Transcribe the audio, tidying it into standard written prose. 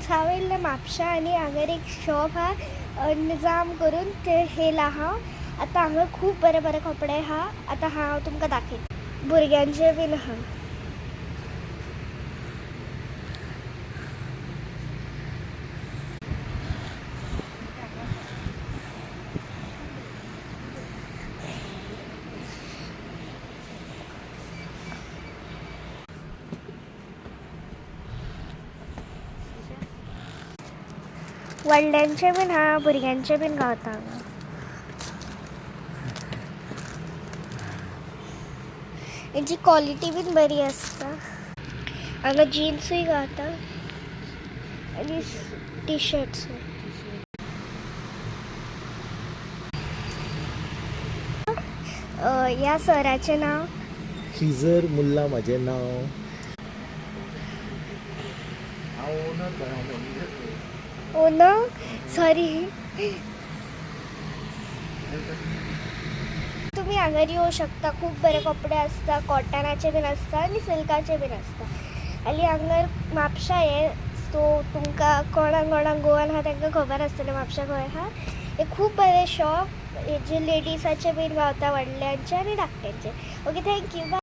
हांवें म्हापशा आनी हांगर एक शॉप हा निजाम करून ते हेला हा. आतां हांगा खूब बरे बरे कपडे हा. आतां हांव तुमकां दाखयता. भुरग्यांचे बीन हा. व्हडल्यांचे बीन हा, भुरग्यांचे बीन गावता हांगा. हेची क्वॉलिटी बीन बरी आसता. हांगा जिन्सूय गावता आनी टी शर्ट्स. ह्या सराचें नांव खिजर मुल्ला म्हजें नांव. Owner sorry. तुम्ही हांगर येवं शकता. खूब बरे कपडे आसता. कॉटनाचे बीन आसता आनी सिल्काचे बीन आसता. आनी हांगर म्हापशा हे सो तुमकां कोणाक गोवन आहा तांकां खबर आसतलें म्हापशा खंय आहा. हे खूब बरे शॉप. हेजे लेडिसाचे बीन गावता, व्हडल्यांचे आनी धाकट्यांचे. Okay, thank you, bye.